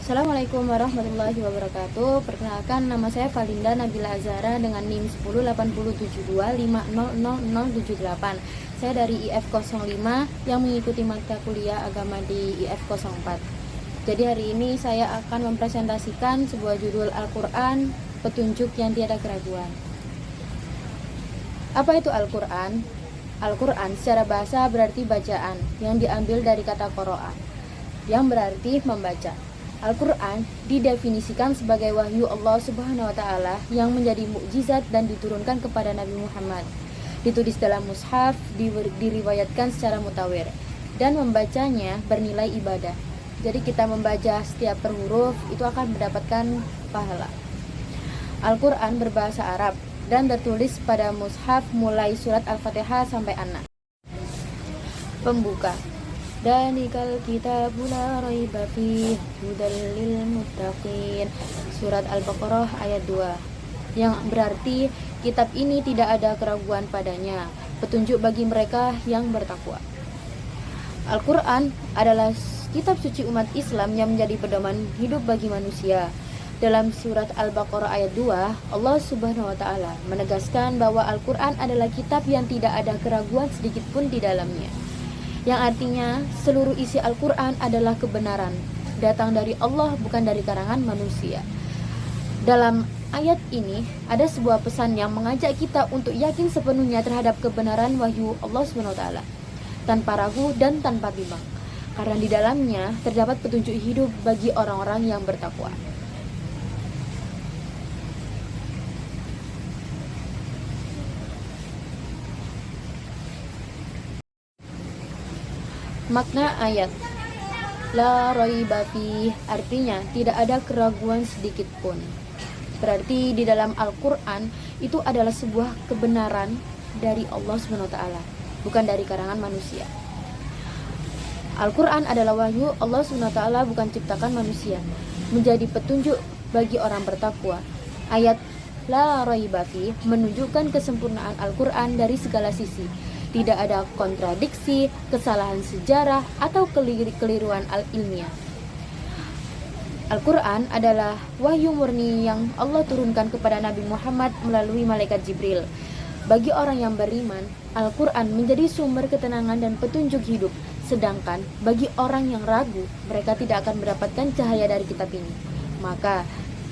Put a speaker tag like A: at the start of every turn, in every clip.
A: Assalamualaikum warahmatullahi wabarakatuh. Perkenalkan, nama saya Valinda Nabila Azhara dengan NIM 108072500078. Saya dari IF 05 yang mengikuti mata kuliah agama di IF 04. Jadi hari ini saya akan mempresentasikan sebuah judul Al-Quran, petunjuk yang tiada keraguan. Apa itu Al-Quran? Al-Quran secara bahasa berarti bacaan, yang diambil dari kata qoro'ah, yang berarti membaca. Al-Quran didefinisikan sebagai wahyu Allah Subhanahu wa Ta'ala yang menjadi mukjizat dan diturunkan kepada Nabi Muhammad. Ditulis dalam mushaf, diriwayatkan secara mutawir, dan membacanya bernilai ibadah. Jadi kita membaca setiap per huruf itu akan mendapatkan pahala. Al-Quran berbahasa Arab dan tertulis pada mushaf mulai surat Al-Fatihah sampai An-Nas. Pembuka. Dalikal kitabu la raiba fihi hudal lil muttaqin. Surat Al-Baqarah ayat 2. Yang berarti kitab ini tidak ada keraguan padanya, petunjuk bagi mereka yang bertakwa. Al-Quran adalah kitab suci umat Islam yang menjadi pedoman hidup bagi manusia. Dalam surat Al-Baqarah ayat 2, Allah Subhanahu wa Ta'ala menegaskan bahwa Al-Quran adalah kitab yang tidak ada keraguan sedikit pun di dalamnya, yang artinya seluruh isi Al-Quran adalah kebenaran, datang dari Allah bukan dari karangan manusia. Dalam ayat ini ada sebuah pesan yang mengajak kita untuk yakin sepenuhnya terhadap kebenaran wahyu Allah SWT, tanpa ragu dan tanpa bimbang, karena di dalamnya terdapat petunjuk hidup bagi orang-orang yang bertakwa. Makna ayat la raiba fih artinya tidak ada keraguan sedikit pun. Berarti di dalam Al-Quran itu adalah sebuah kebenaran dari Allah SWT, bukan dari karangan manusia. Al-Quran adalah wahyu Allah SWT, bukan ciptakan manusia, menjadi petunjuk bagi orang bertakwa. Ayat la raiba fih menunjukkan kesempurnaan Al-Quran dari segala sisi. Tidak ada kontradiksi, kesalahan sejarah, atau keliruan ilmiah. Al-Quran adalah wahyu murni yang Allah turunkan kepada Nabi Muhammad melalui malaikat Jibril. Bagi orang yang beriman, Al-Quran menjadi sumber ketenangan dan petunjuk hidup. Sedangkan bagi orang yang ragu, mereka tidak akan mendapatkan cahaya dari kitab ini. Maka,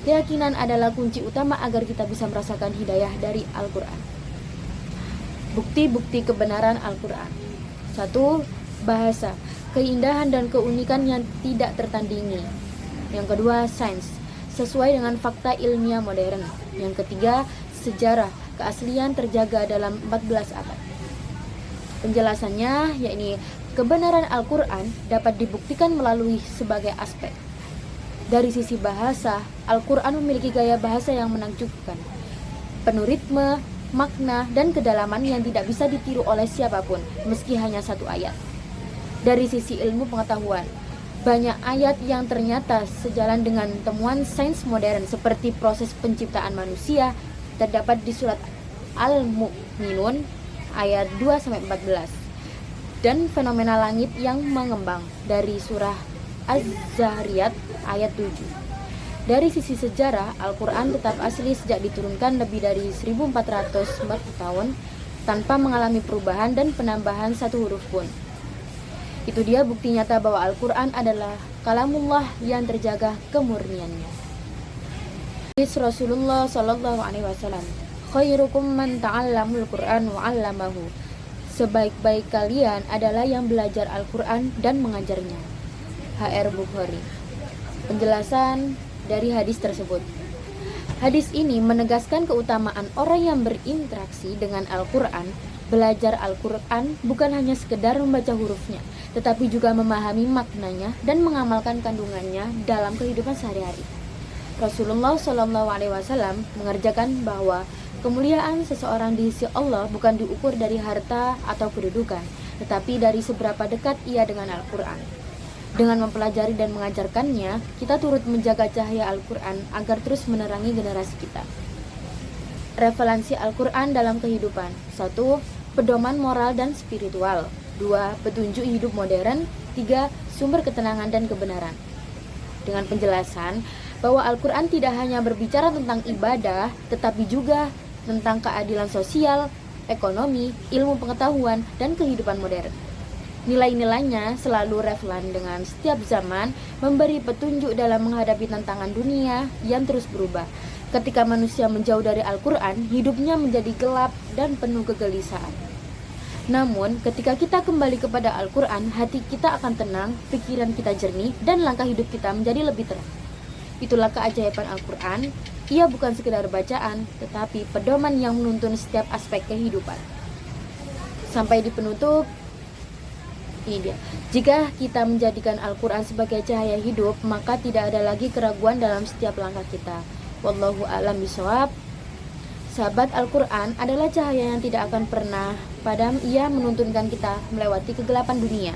A: keyakinan adalah kunci utama agar kita bisa merasakan hidayah dari Al-Quran. Bukti-bukti kebenaran Al-Quran. 1. Bahasa, keindahan dan keunikan yang tidak tertandingi. Yang kedua, sains, sesuai dengan fakta ilmiah modern. Yang ketiga, sejarah, keaslian terjaga dalam 14 abad. Penjelasannya, yakni kebenaran Al-Quran dapat dibuktikan melalui sebagai aspek. Dari sisi bahasa, Al-Quran memiliki gaya bahasa yang menakjubkan, penuh ritme, makna, dan kedalaman yang tidak bisa ditiru oleh siapapun, meski hanya satu ayat. Dari sisi ilmu pengetahuan, banyak ayat yang ternyata sejalan dengan temuan sains modern, seperti proses penciptaan manusia, terdapat di surat Al-Mu'minun ayat 2-14, dan fenomena langit yang mengembang dari surah Az-Zariyat ayat 7. Dari sisi sejarah, Al-Quran tetap asli sejak diturunkan lebih dari 1440 tahun tanpa mengalami perubahan dan penambahan satu huruf pun. Itu dia bukti nyata bahwa Al-Quran adalah kalamullah yang terjaga kemurniannya. Hadis Rasulullah SAW, khairukum man ta'allamul Quran wa 'allamahu. Sebaik-baik kalian adalah yang belajar Al-Quran dan mengajarnya. HR Bukhari. Penjelasan dari hadis tersebut. Hadis ini menegaskan keutamaan orang yang berinteraksi dengan Al-Quran. Belajar Al-Quran bukan hanya sekedar membaca hurufnya, tetapi juga memahami maknanya dan mengamalkan kandungannya dalam kehidupan sehari-hari. Rasulullah SAW mengerjakan bahwa kemuliaan seseorang di sisi Allah bukan diukur dari harta atau kedudukan, tetapi dari seberapa dekat ia dengan Al-Quran. Dengan mempelajari dan mengajarkannya, kita turut menjaga cahaya Al-Quran agar terus menerangi generasi kita. Relevansi Al-Quran dalam kehidupan. 1. Pedoman moral dan spiritual. 2. Petunjuk hidup modern. 3. Sumber ketenangan dan kebenaran. dengan penjelasan bahwa Al-Quran tidak hanya berbicara tentang ibadah, tetapi juga tentang keadilan sosial, ekonomi, ilmu pengetahuan, dan kehidupan modern. Nilai-nilainya selalu relevan dengan setiap zaman, memberi petunjuk dalam menghadapi tantangan dunia yang terus berubah. Ketika manusia menjauh dari Al-Quran, hidupnya menjadi gelap dan penuh kegelisahan. Namun, ketika kita kembali kepada Al-Quran, hati kita akan tenang, pikiran kita jernih, dan langkah hidup kita menjadi lebih terang. Itulah keajaiban Al-Quran. Ia bukan sekedar bacaan, tetapi pedoman yang menuntun setiap aspek kehidupan. Sampai di penutup, ini dia. Jika kita menjadikan Al-Quran sebagai cahaya hidup, maka tidak ada lagi keraguan dalam setiap langkah kita. Wallahu a'lam bishawab. Sahabat Al-Quran adalah cahaya yang tidak akan pernah padam. Ia menuntunkan kita melewati kegelapan dunia,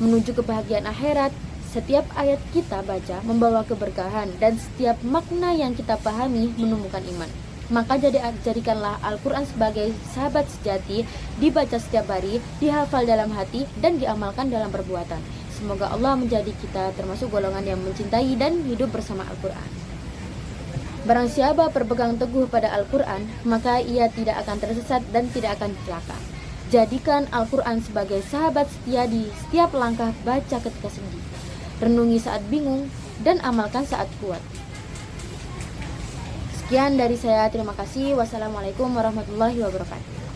A: menuju kebahagiaan akhirat. Setiap ayat kita baca membawa keberkahan, dan setiap makna yang kita pahami menumbuhkan iman. Maka jadikanlah Al-Quran sebagai sahabat sejati, dibaca setiap hari, dihafal dalam hati, dan diamalkan dalam perbuatan. Semoga Allah menjadi kita termasuk golongan yang mencintai dan hidup bersama Al-Quran. Barang siapa berpegang teguh pada Al-Quran, maka ia tidak akan tersesat dan tidak akan celaka. Jadikan Al-Quran sebagai sahabat setia di setiap langkah baca ketika sedih, renungi saat bingung, dan amalkan saat kuat. Sekian dari saya, terima kasih. Wassalamualaikum warahmatullahi wabarakatuh.